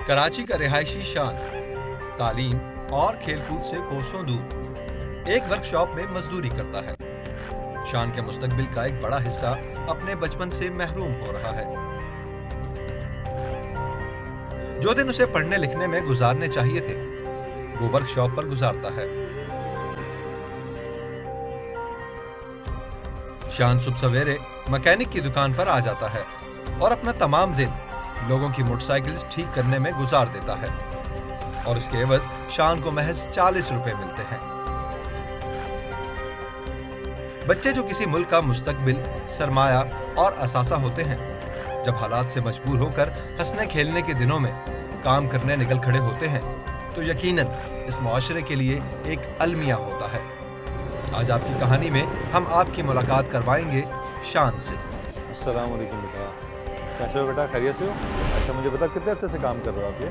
कराची का रिहायशी शान तालीम और खेलकूद से कोसों दूर एक वर्कशॉप में मजदूरी करता है। शान के मुस्तकबिल का एक बड़ा हिस्सा अपने बचपन से महरूम हो रहा है। जो दिन उसे पढ़ने लिखने में गुजारने चाहिए थे वो वर्कशॉप पर गुजारता है। शान सुबह सवेरे मैकेनिक की दुकान पर आ जाता है और अपना तमाम दिन लोगों की मोटरसाइकिल्स ठीक करने में गुजार देता है और इसके एवज शान को महज 40 रुपए मिलते हैं। बच्चे जो किसी मुल्क का मुस्तकबिल, सरमाया और असासा होते हैं, जब हालात से मजबूर होकर हंसने खेलने के दिनों में काम करने निकल खड़े होते हैं तो यकीनन इस मुआशरे के लिए एक अलमिया होता है। आज आपकी कहानी में हम आपकी मुलाकात करवाएंगे शान से। अस्सलाम वालेकुम बेटा, कैसे हो बेटा? खैरियत से हो? अच्छा मुझे बता, कितने अरसे से काम कर रहे हो आप? ये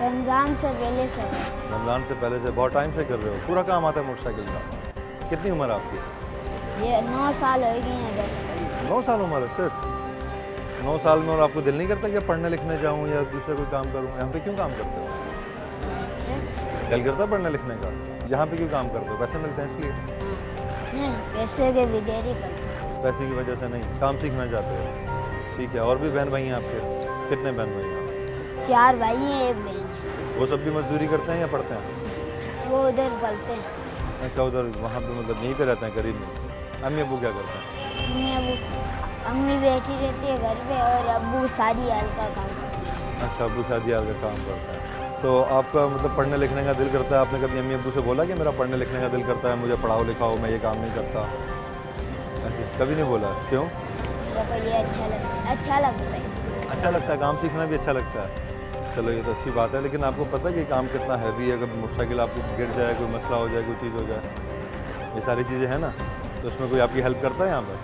रमज़ान से पहले से। रमज़ान से पहले से बहुत टाइम से कर रहे हो? पूरा काम आता है मोटरसाइकिल का? कितनी उम्र है आपकी? ये 9 साल हो गए हैं। 10 9 साल उम्र है सिर्फ? 9 साल में और आपको दिल नहीं करता कि पढ़ने लिखने जाऊँ या दूसरे कोई काम करूँ? यहाँ पे क्यों काम करते हो? दिल करता है पढ़ने लिखने का? यहाँ पे क्यों काम करते हो? पैसे मिलते हैं इसलिए? नहीं, पैसे के भी देरी करते। पैसे की वजह से नहीं, काम सीखना चाहते हो? ठीक है। और भी बहन भाई हैं आपके? कितने बहन भाई हैं? 4 भाई हैं, 1 बहन है। वो सब भी मजदूरी करते हैं या पढ़ते हैं? वो उधर पढ़ते हैं। अच्छा, उधर वहाँ पे मतलब यहीं पे रहते हैं करीब में? अम्मी अबू क्या करते हैं? अम्मी बैठी रहती है घर पे और अब्बू शादी हाल का काम करते हैं। अच्छा, अब्बू शादी हाल का काम करते हैं। तो आपका मतलब पढ़ने लिखने का दिल करता है? आपने कभी अम्मी अब्बू से बोला कि मेरा पढ़ने लिखने का दिल करता है, मुझे पढ़ाओ लिखाओ, मैं ये काम नहीं करता? अच्छा, कभी नहीं बोला? क्यों? ये अच्छा लगता है। अच्छा लगता है, काम सीखना भी अच्छा लगता है। चलो ये तो अच्छी बात है, लेकिन आपको पता है कि काम कितना हैवी है? अगर मोटरसाइकिल आपको गिर जाए, कोई मसला हो जाए, कोई चीज़ हो जाए, ये सारी चीज़ें हैं ना, तो उसमें कोई आपकी हेल्प करता है? यहाँ पर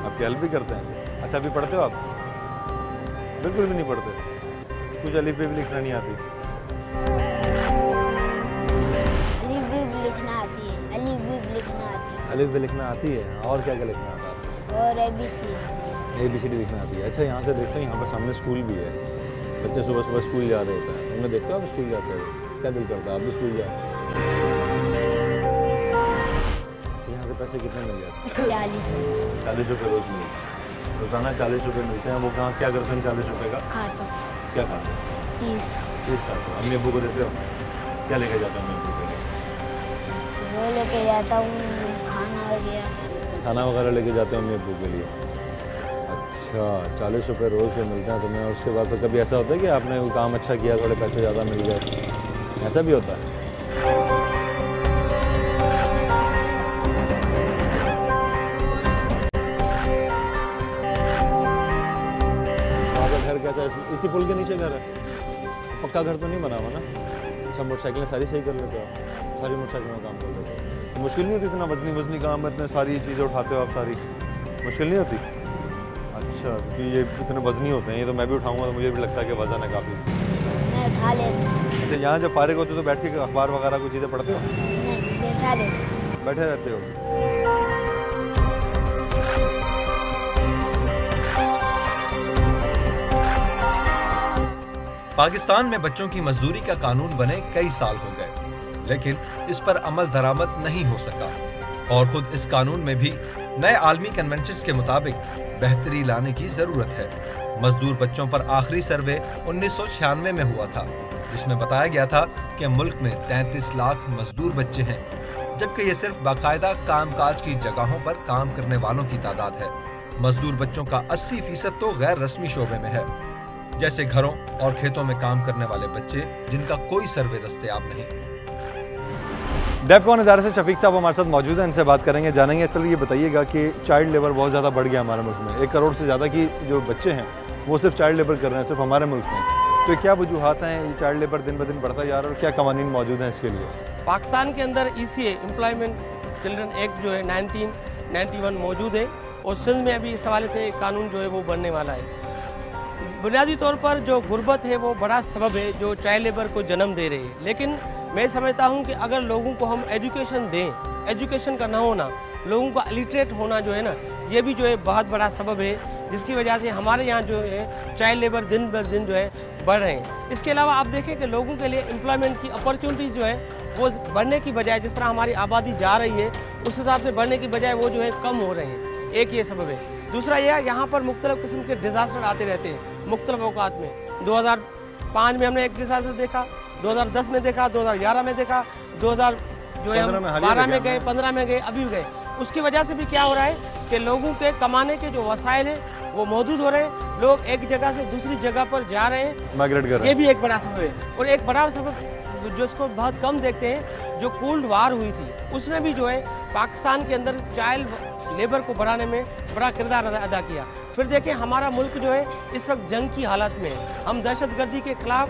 आपकी हेल्प भी करते हैं? अच्छा, अभी पढ़ते हो आप? बिल्कुल भी नहीं पढ़ते? कुछ अलिफ बे भी लिखना नहीं आती? अलिफ बे लिखना आती है। अलिफ बे लिखना आती है। और क्या क्या लिखना आता है? और ABCD लिखना आती है। अच्छा, यहाँ से देखते हो यहाँ पर सामने स्कूल भी है, बच्चे सुबह सुबह स्कूल जा रहे होते हैं, उन्हें देखते हो आप स्कूल जाते हो? क्या दिल करता है आप भी स्कूल जाओ? अच्छा, यहाँ से पैसे कितने मिल जाते हैं? 40 रुपये रोज़ मिलते हैं। रोज़ाना 40 रुपये मिलते हैं। वो कहाँ क्या करते हैं 40 रुपये का? खाता। क्या खाते हो? चीज़ खाते हो। अम्मी अब्बू को देते हो? क्या लेके जाते हो अम्मी अब्बू के लिए? वो लेके जाता हूँ खाना वगैरह लेके जाते हो अम्मी अब्बू के लिए? अच्छा, 40 रुपये रोज़ से मिलते हैं तुम्हें। और उसके बाद तो कभी ऐसा होता है कि आपने वो काम अच्छा किया, थोड़े पैसे ज़्यादा मिल गए? ऐसा भी होता है? घर कैसा है? इसी पुल के नीचे घर है? पक्का घर तो नहीं बना हुआ ना? अच्छा, मोटरसाइकिलें सारी सही कर लेते हो? सारी मोटरसाइकिलों में काम कर लेते हो? तो मुश्किल नहीं होती इतना वजनी काम में? इतने सारी चीज़ें उठाते हो आप, सारी मुश्किल नहीं होती? अच्छा, क्योंकि ये इतने वजनी होते हैं, ये तो मैं भी उठाऊंगा तो मुझे भी लगता है कि वजन है काफ़ी। मैं उठा लेती हूँ। अच्छा, यहाँ जब फारिग होते हो तो बैठ के अखबार वगैरह कोई चीज़ें पढ़ते हो? नहीं, बैठे रहते हो? पाकिस्तान में बच्चों की मजदूरी का कानून बने कई साल हो गए, लेकिन इस पर अमल दरामद नहीं हो सका और खुद इस कानून में भी नए आलमी कन्वेंशंस के मुताबिक बेहतरी लाने की जरूरत है। मजदूर बच्चों पर आखिरी सर्वे 1996 में हुआ था, जिसमें बताया गया था कि मुल्क में 33 लाख मजदूर बच्चे हैं, जबकि ये सिर्फ बाकायदा कामकाज की जगहों पर काम करने वालों की तादाद है। मजदूर बच्चों का 80% तो गैर रस्मी शोबे में है, जैसे घरों और खेतों में काम करने वाले बच्चे जिनका कोई सर्वे दस्तयाब नहीं। डेफकॉन इदारे से शफीक साहब हमारे साथ मौजूद हैं, इनसे बात करेंगे, जानेंगे। चलिए ये बताइएगा कि चाइल्ड लेबर बहुत ज़्यादा बढ़ गया हमारे मुल्क में। 1 करोड़ से ज़्यादा की जो बच्चे हैं वो सिर्फ चाइल्ड लेबर कर रहे हैं, सिर्फ हमारे मुल्क में। तो क्या वजूहात हैं? ये चाइल्ड लेबर दिन ब दिन बढ़ता जा रहा है और क्या कवानीन मौजूद हैं इसके लिए? पाकिस्तान के अंदर ECA एम्प्लॉयमेंट चिल्ड्रन एक्ट जो है 1991 मौजूद है और सिंध में अभी इस हवाले से कानून जो है वो बनने वाला है। बुनियादी तौर पर जो गुर्बत है वो बड़ा सबब है जो चाइल्ड लेबर को जन्म दे रही है। लेकिन मैं समझता हूँ कि अगर लोगों को हम एजुकेशन दें, एजुकेशन का ना होना, लोगों का इलिटरेट होना जो है ना, ये भी जो है बहुत बड़ा सबब है जिसकी वजह से हमारे यहाँ जो है चाइल्ड लेबर दिन ब दिन जो है बढ़ रहे हैं। इसके अलावा आप देखें कि लोगों के लिए एम्प्लॉयमेंट की अपॉर्चुनिटीज़ जो है वो बढ़ने की बजाय, जिस तरह हमारी आबादी जा रही है उस हिसाब से बढ़ने की बजाय वो जो है कम हो रहे हैं। एक ये सबब है। दूसरा यह है यहाँ पर मुख्तलिफ़ किस्म के डिज़ास्टर आते रहते हैं मुख्तलिफ़ औकात में। 2005 में हमने एक डिज़ास्टर देखा, 2010 में देखा, 2011 में देखा, 2000 जो है 12 में गए, 15 में गए, अभी गए। उसकी वजह से भी क्या हो रहा है कि लोगों के कमाने के जो वसाइल हैं वो मौजूद हो रहे हैं, लोग एक जगह से दूसरी जगह पर जा रहे हैं, माइग्रेट कर रहे हैं। ये भी एक बड़ा सबब है। और एक बड़ा सबब जो इसको बहुत कम देखते हैं, जो कोल्ड वार हुई थी उसने भी जो है पाकिस्तान के अंदर चाइल्ड लेबर को बढ़ाने में बड़ा किरदार अदा किया। फिर देखें हमारा मुल्क जो है इस वक्त जंग की हालत में है, हम दहशतगर्दी के खिलाफ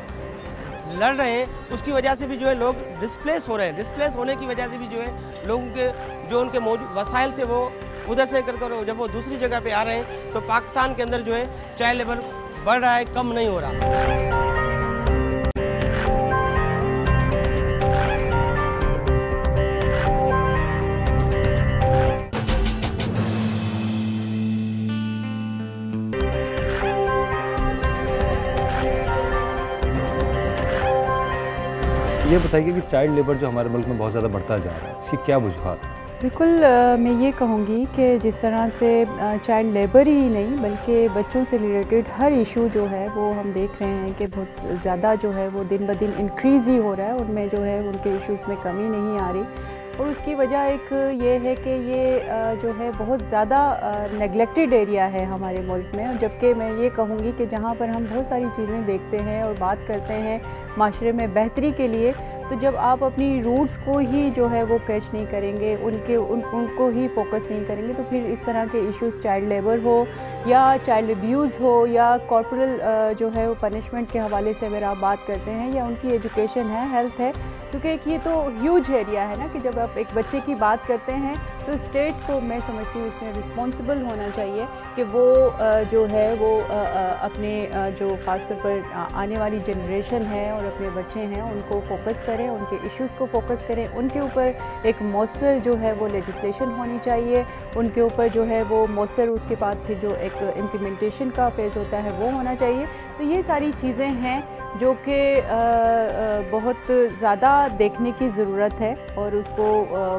लड़ रहे हैं, उसकी वजह से भी जो है लोग डिस्प्लेस हो रहे हैं। डिस्प्लेस होने की वजह से भी जो है लोगों के जो उनके मौजूद वसाइल थे वो उधर से कर जब वो दूसरी जगह पे आ रहे हैं तो पाकिस्तान के अंदर जो है चाइल्ड लेबर बढ़ रहा है, कम नहीं हो रहा। ये बताइए कि चाइल्ड लेबर जो हमारे मुल्क में बहुत ज़्यादा बढ़ता जा रहा है, इसकी क्या वजूहत है? बिल्कुल मैं ये कहूँगी कि जिस तरह से चाइल्ड लेबर ही नहीं बल्कि बच्चों से रिलेटेड हर इशू जो है वो हम देख रहे हैं कि बहुत ज़्यादा जो है वो दिन ब दिन इंक्रीज़ ही हो रहा है, उनमें जो है उनके इश्यूज़ में कमी नहीं आ रही। और उसकी वजह एक ये है कि ये जो है बहुत ज़्यादा नेगलेक्टेड एरिया है हमारे मुल्क में। और जबकि मैं ये कहूँगी कि जहाँ पर हम बहुत सारी चीज़ें देखते हैं और बात करते हैं माशरे में बेहतरी के लिए, तो जब आप अपनी रूट्स को ही जो है वो कैच नहीं करेंगे, उनको ही फोकस नहीं करेंगे, तो फिर इस तरह के इश्यूज़ चाइल्ड लेबर हो या चाइल्ड अब्यूज़ हो या कॉर्पोरल जो है वो पनिशमेंट के हवाले से अगर आप बात करते हैं या उनकी एजुकेशन है, हेल्थ है, क्योंकि ये तो ह्यूज एरिया है ना कि जब आप एक बच्चे की बात करते हैं तो स्टेट को मैं समझती हूँ इसमें रिस्पॉन्सिबल होना चाहिए कि वो जो है वो अपने जो ख़ास तौर पर आने वाली जनरेशन है और अपने बच्चे हैं उनको फोकस करें, उनके इश्यूज़ को फोकस करें, उनके ऊपर एक मौसर जो है वो लेजिस्लेशन होनी चाहिए, उनके ऊपर जो है वो मौसर उसके बाद फिर जो एक इम्प्लीमेंटेशन का फेज़ होता है वो होना चाहिए। तो ये सारी चीज़ें हैं जो कि बहुत ज़्यादा देखने की ज़रूरत है और उसको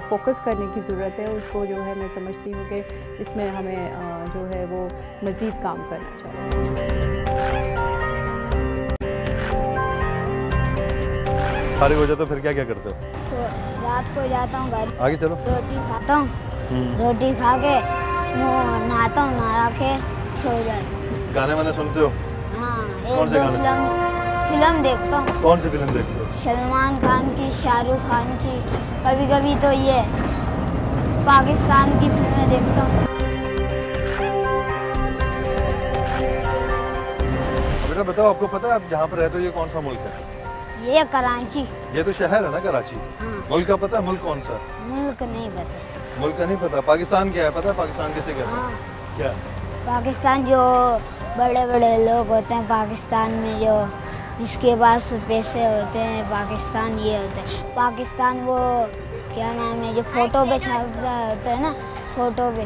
फोकस करने की ज़रूरत है। उसको जो है मैं समझती हूँ कि इसमें हमें जो है वो मज़ीद काम करना चाहिए। फारिग हो जाए तो फिर क्या क्या करते हो? रात को जाता हूँ घर, आगे चलो। रोटी खाता हूँ, रोटी खा के नहाता हूँ, नहा के सो जाता हूँ। गाने वाने सुनते हो? हाँ, कौन से गाने? फिल्म देखता हूँ। कौन सी फिल्म देखते हो? सलमान खान की, शाहरुख खान की, कभी कभी तो ये पाकिस्तान की फिल्में देखता हूँ। बेटा बताओ, आपको पता है आप जहाँ पर रहते हो ये कौन सा मुल्क है? ये कराची। ये तो शहर है ना कराची। हाँ। मुल्क का पता है? मुल्क कौन सा? मुल्क नहीं पता। मुल्क का नहीं पता? पाकिस्तान क्या है पता है? पाकिस्तान किसे कहते हैं? हाँ, क्या? पाकिस्तान जो बड़े बड़े लोग होते हैं पाकिस्तान में, जो जिसके पास पैसे होते हैं, पाकिस्तान ये होता है। पाकिस्तान वो क्या नाम है जो फोटो पे छापता होता है ना, फोटो पे,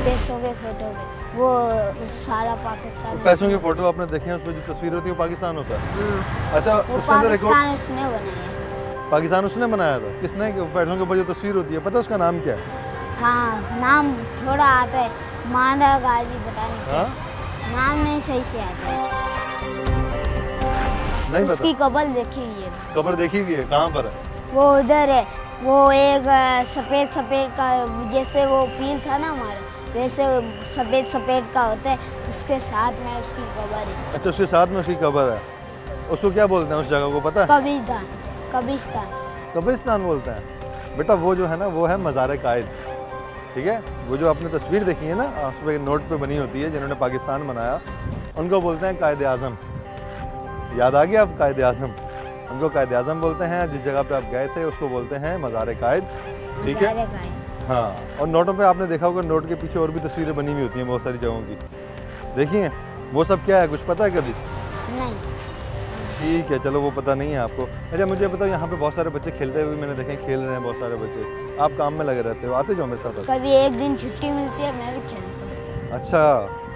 पैसों के फोटो पे, वो सारा पाकिस्तान। पैसों की फोटो आपने देखे हैं, उसमें जो तस्वीर होती है वो पाकिस्तान होता है। हाँ, अच्छा, वो उसके अंदर एक और पाकिस्तान उसने बनाया। पाकिस्तान उसने बनाया था? किसने? पैसों के ऊपर जो तस्वीर होती है, पता है उसका नाम क्या है? हाँ, नाम थोड़ा आता है, मांदा गाजी पता नहीं। हाँ? नाम नहीं सही से आता है। नहीं पता? उसकी कब्र देखी हुई है। कब्र देखी हुई है? कहाँ पर है? वो उधर है, वो एक सफ़ेद सफ़ेद का, जैसे वो पील था ना हमारा, वैसे सफ़ेद सफ़ेद का होता है, उसके साथ में उसकी कब्र है। अच्छा, उसके साथ में उसकी कब्र है। उसको क्या बोलते हैं उस जगह को पता है? कब्रिस्तान। कब्रिस्तान कब्रिस्तान बोलते हैं। बेटा वो जो है ना वो है मज़ार कायद, ठीक है? वो जो आपने तस्वीर देखी है ना, उस पर नोट पे बनी होती है जिन्होंने पाकिस्तान बनाया, उनको बोलते हैं कायद आज़म। याद आ गया आप? कायद आज़म, उनको कायद आज़म बोलते हैं। जिस जगह पे आप गए थे उसको बोलते हैं मज़ार कायद, ठीक है? हाँ, और नोटों पे आपने देखा होगा, नोट के पीछे और भी तस्वीरें बनी हुई होती हैं बहुत सारी जगहों की, देखिए वो सब क्या है, कुछ पता है कभी? नहीं। ठीक है, चलो वो पता नहीं है आपको। अच्छा मुझे बताओ, यहाँ पे बहुत सारे बच्चे खेलते हुए मैंने देखे, खेल रहे हैं बहुत सारे बच्चे, आप काम में लगे रहते हो, आते जाओ मेरे साथ? कभी एक दिन छुट्टी मिलती है, मैं भी खेलता हूँ। अच्छा,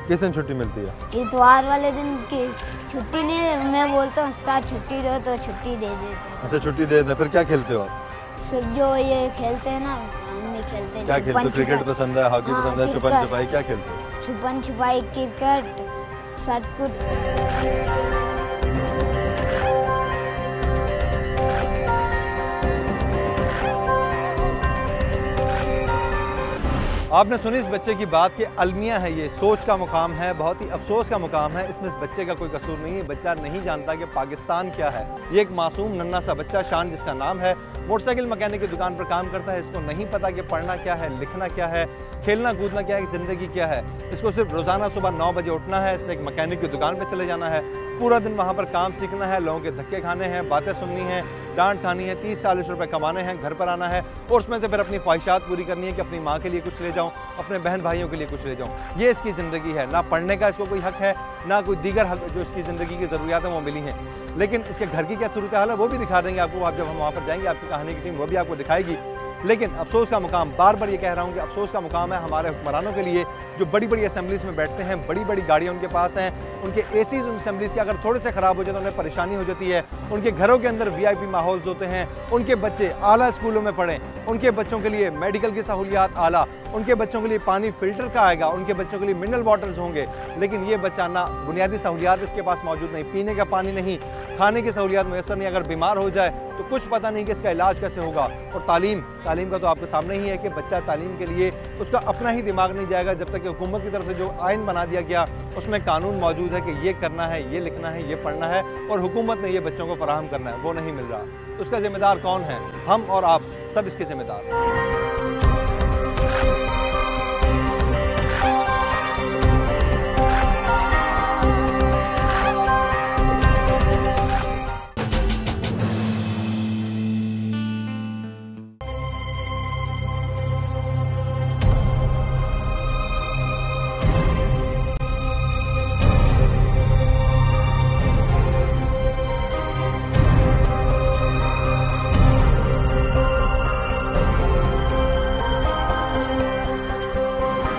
किस दिन छुट्टी मिलती है? इतवार वाले दिन की छुट्टी नहीं है, मैं बोलता हूँ उस्ताद छुट्टी दो तो छुट्टी दे देते हैं। अच्छा, छुट्टी दे देते हैं। फिर क्या खेलते हो आप? सब जो ये खेलते हैं ना, हम भी खेलते हैं। क्या खेलते हो? क्रिकेट पसंद है, हॉकी हाँ, पसंद है, छुपन क्रिकेट। छुपाई, क्या खेलते हो? छुपन छुपाई, क्रिकेट, शॉटपुट। आपने सुनी इस बच्चे की बात कि अलमिया है, ये सोच का मुकाम है, बहुत ही अफसोस का मुकाम है। इसमें इस बच्चे का कोई कसूर नहीं है। बच्चा नहीं जानता कि पाकिस्तान क्या है। ये एक मासूम नन्हा सा बच्चा, शान जिसका नाम है, मोटरसाइकिल मैकेनिक की दुकान पर काम करता है। इसको नहीं पता कि पढ़ना क्या है, लिखना क्या है, खेलना कूदना क्या है, ज़िंदगी क्या है। इसको सिर्फ रोज़ाना सुबह 9 बजे उठना है, इसने एक मैकेनिक की दुकान पर चले जाना है, पूरा दिन वहाँ पर काम सीखना है, लोगों के धक्के खाने हैं, बातें सुननी हैं, डांट खानी है, 30-40 रुपए कमाने हैं, घर पर आना है और उसमें से फिर अपनी ख्वाहिशात पूरी करनी है कि अपनी माँ के लिए कुछ ले जाऊँ, अपने बहन भाइयों के लिए कुछ ले जाऊँ। ये इसकी ज़िंदगी है। ना पढ़ने का इसको कोई हक है, ना कोई दीगर हक जो इसकी ज़िंदगी की ज़रूरियात हैं वो मिली हैं। लेकिन इसके घर की क्या सूरत हाल है वो भी दिखा देंगे आपको। आप जब हम वहाँ पर जाएंगे, आपकी कहानी की टीम वो भी आपको दिखाएगी। लेकिन अफसोस का मुकाम, बार बार ये कह रहा हूँ कि अफसोस का मुकाम है हमारे हुक्मरानों के लिए, जो बड़ी बड़ी असेंबलीज़ में बैठते हैं, बड़ी बड़ी गाड़ियाँ उनके पास हैं, उनके एसीज़ उन असेंबलीज़ के अगर थोड़े से ख़राब हो जाए तो उन्हें परेशानी हो जाती है। उनके घरों के अंदर VIP माहौल होते हैं, उनके बच्चे आला स्कूलों में पढ़ें, उनके बच्चों के लिए मेडिकल की सहूलियात आला, उनके बच्चों के लिए पानी फ़िल्टर का आएगा, उनके बच्चों के लिए मिनरल वाटर्स होंगे। लेकिन ये बच्चा ना बुनियादी सहूलियात इसके पास मौजूद नहीं, पीने का पानी नहीं, खाने की सहूलियात मैसर नहीं। अगर बीमार हो जाए तो कुछ पता नहीं कि इसका इलाज कैसे होगा। और तालीम का तो आपके सामने ही है कि बच्चा तालीम के लिए उसका अपना ही दिमाग नहीं जाएगा जब तक कि हुकूमत की तरफ से जो आइन बना दिया गया उसमें कानून मौजूद है कि ये करना है, ये लिखना है, ये पढ़ना है और हुकूमत ने ये बच्चों को फराहम करना है, वो नहीं मिल रहा। तो उसका जिम्मेदार कौन है? हम और आप सब इसके जिम्मेदार हैं।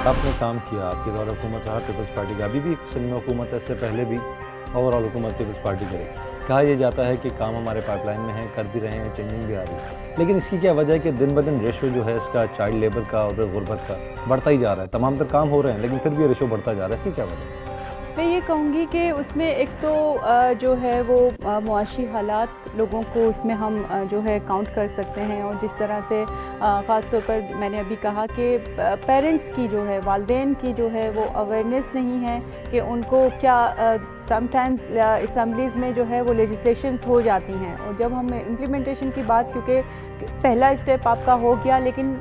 आपने काम किया, आपके दौर हुकूमत रहा पीपल्स पार्टी का, अभी भी सिंध में हुकूमत है, इससे पहले भी ओवरऑल हुकूमत पीपल्स पार्टी करे। कहा यह जाता है कि काम हमारे पाइपलाइन में है, कर भी रहे हैं, चेंजिंग भी आ रही है, लेकिन इसकी क्या वजह है कि दिन ब दिन रेशो जो है इसका चाइल्ड लेबर का और गुर्बत का बढ़ता ही जा रहा है। तमाम तर काम हो रहे हैं लेकिन फिर भी रेशो बढ़ता जा रहा है। इसकी क्या वजह है? मैं ये कहूँगी कि उसमें एक तो जो है वो मुआशी हालात लोगों को उसमें हम जो है काउंट कर सकते हैं। और जिस तरह से ख़ास तौर पर मैंने अभी कहा कि पेरेंट्स की जो है, वालिदैन की जो है वो अवेयरनेस नहीं है कि उनको क्या समटाइम्स असम्बलीज़ में जो है वो लेजिस्लेशंस हो जाती हैं और जब हम इम्प्लीमेंटेशन की बात, क्योंकि पहला स्टेप आपका हो गया लेकिन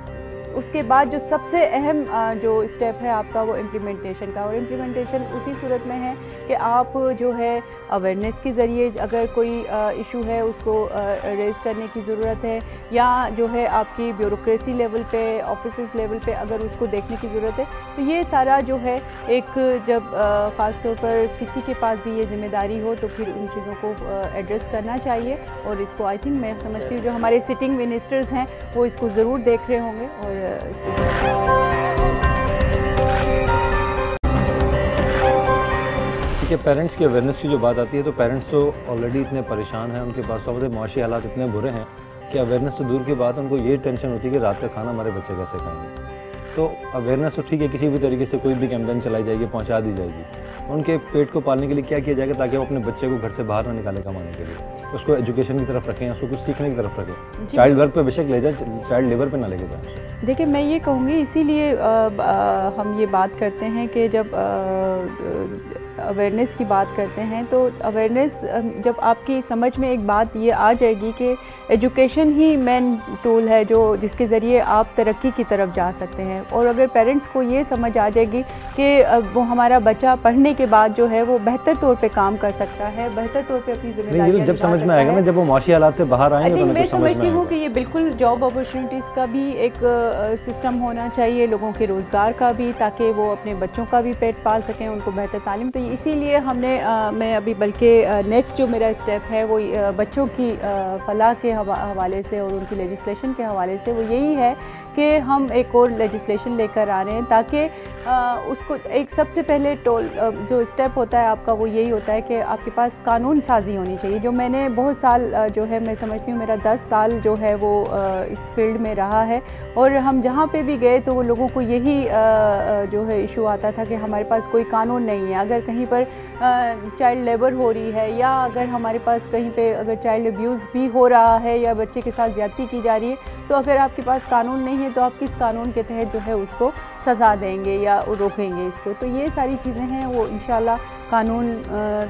उसके बाद जो सबसे अहम जो स्टेप है आपका वो इम्प्लीमेंटेशन का। और इम्प्लीमेंटेशन उसी सूरत में है कि आप जो है अवेयरनेस के ज़रिए अगर कोई इशू है उसको रेज़ करने की ज़रूरत है, या जो है आपकी ब्यूरोक्रेसी लेवल पे, ऑफिस लेवल पे अगर उसको देखने की ज़रूरत है। तो ये सारा जो है एक जब ख़ास तौर पर किसी के पास भी ये ज़िम्मेदारी हो तो फिर उन चीज़ों को एड्रेस करना चाहिए। और इसको आई थिंक मैं समझती हूँ जो हमारे सिटिंग मिनिस्टर्स हैं वो इसको ज़रूर देख रहे होंगे और कि पेरेंट्स की अवेयरनेस की जो बात आती है तो पेरेंट्स तो ऑलरेडी इतने परेशान हैं, उनके पास सब मुआशी हालात इतने बुरे हैं कि अवेयरनेस से दूर की बात उनको ये टेंशन होती है कि रात का खाना हमारे बच्चे कैसे खाएंगे। तो अवेयरनेस तो ठीक है, किसी भी तरीके से कोई भी कैंपेन चलाई जाएगी, पहुंचा दी जाएगी। उनके पेट को पालने के लिए क्या किया जाएगा ताकि वो अपने बच्चे को घर से बाहर ना निकाले कमाने के लिए, उसको एजुकेशन की तरफ रखें, उसको कुछ सीखने की तरफ रखें। चाइल्ड वर्क पे बेशक ले जाए, चाइल्ड लेबर पे ना लेके जाए। देखिए मैं ये कहूँगी इसीलिए हम ये बात करते हैं कि जब अवेयरनेस की बात करते हैं तो अवेयरनेस जब आपकी समझ में एक बात ये आ जाएगी कि एजुकेशन ही मेन टूल है जो जिसके ज़रिए आप तरक्की की तरफ जा सकते हैं। और अगर पेरेंट्स को ये समझ आ जाएगी कि वो हमारा बच्चा पढ़ने के बाद जो है वो बेहतर तौर पे काम कर सकता है, बेहतर तौर पे अपनी जिम्मेदारियां जब समझ में आएगा ना, जब वो माशी हालात से बाहर आएंगे तो मैं समझती हूँ कि ये बिल्कुल जॉब अपॉर्चुनिटीज़ का भी एक सिस्टम होना चाहिए, लोगों के रोज़गार का भी, ताकि वो अपने बच्चों का भी पेट पाल सकें, उनको बेहतर तालीम। तो इसीलिए हमने मैं अभी बल्कि नेक्स्ट जो मेरा स्टेप है वो बच्चों की फलाह के हवाले से और उनकी लेजिस्लेशन के हवाले से वो यही है कि हम एक और लेजिस्लेशन लेकर आ रहे हैं ताकि उसको एक सबसे पहले जो स्टेप होता है आपका वो यही होता है कि आपके पास कानून साजी होनी चाहिए। जो मैंने बहुत साल जो है मैं समझती हूँ मेरा 10 साल जो है वो इस फील्ड में रहा है और हम जहाँ पे भी गए तो वो लोगों को यही जो है इशू आता था कि हमारे पास कोई कानून नहीं है। अगर कहीं पर चाइल्ड लेबर हो रही है या अगर हमारे पास कहीं पे अगर चाइल्ड अब्यूज़ भी हो रहा है या बच्चे के साथ ज़्यादती की जा रही है तो अगर आपके पास कानून नहीं है तो आप किस कानून के तहत जो है उसको सज़ा देंगे या रोकेंगे इसको। तो ये सारी चीज़ें हैं वो इंशाल्लाह कानून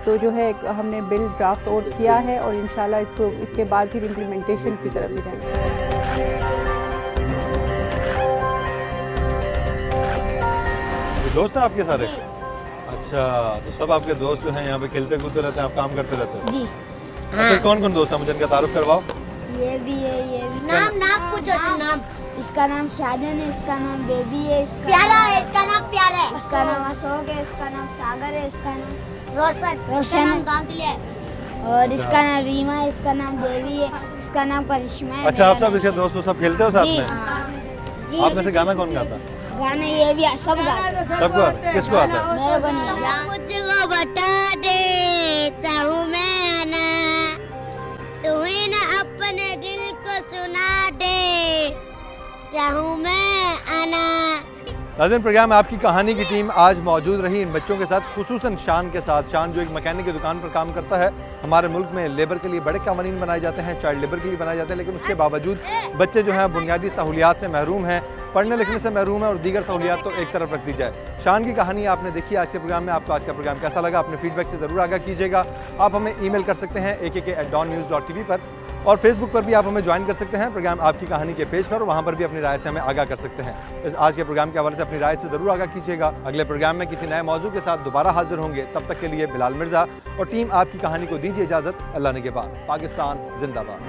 तो जो है हमने बिल ड्राफ्ट और किया है और इंशाल्लाह इसके बाद फिर इम्प्लीमेंटेशन की तरफ भी जाएंगे। दोस्त हैं आपके सारे? अच्छा, तो सब आपके दोस्त जो हैं यहाँ पे खेलते कूदते रहते हैं, आप काम करते रहते हैं? जी। अच्छा, कौन कौन दोस्त हैं, मुझे इनका तारुफ करवाओ। ये भी है, ये भी। नाम पूछो। नाम इसका नाम शादन है, इसका नाम बेबी है, इसका प्यारा है, इसका नाम प्यारा है, इसका नाम अशोक है, इसका नाम सागर है, इसका नाम रोशन है और इसका नाम रीमा है, इसका नाम देवी है, इसका नाम करिश्मा है। अच्छा, आप सब इसके दोस्त सब खेलते हो साथ में? आप में से गाना कौन गाता? गाना ये भी सब गाते। सबको? किसको आता है? मेरे को नहीं। मुझको बता दे चाहूँ मैं आना, तू ही ना अपने दिल को सुना दे, चाहूँ मैं आना। नाज़रीन, प्रोग्राम आपकी कहानी की टीम आज मौजूद रही इन बच्चों के साथ, खुसूसन शान के साथ। शान जो एक मैकेनिक की दुकान पर काम करता है। हमारे मुल्क में लेबर के लिए बड़े कानून बनाए जाते हैं, चाइल्ड लेबर के लिए बनाए जाते हैं, लेकिन उसके बावजूद बच्चे जो हैं बुनियादी सहूलियात से महरूम हैं, पढ़ने लिखने से महरूम है और दीगर सहूलियात तो एक तरफ रख दी जाए। शान की कहानी आपने देखी आज के प्रोग्राम में। आपको आज का प्रोग्राम कैसा लगा अपने फीडबैक से ज़रूर आगाह कीजिएगा। आप हमें ईमेल कर सकते हैं akk@dawnnews.tv पर और फेसबुक पर भी आप हमें ज्वाइन कर सकते हैं प्रोग्राम आपकी कहानी के पेज पर, वहाँ पर भी अपनी राय से हमें आगाह कर सकते हैं। इस आज के प्रोग्राम के हवाले से अपनी राय से ज़रूर आगाह कीजिएगा। अगले प्रोग्राम में किसी नए मौजू के साथ दोबारा हाजिर होंगे। तब तक के लिए बिलाल मिर्ज़ा और टीम आपकी कहानी को दीजिए इजाज़त। अल्लाह ने के बाद। पाकिस्तान जिंदाबाद।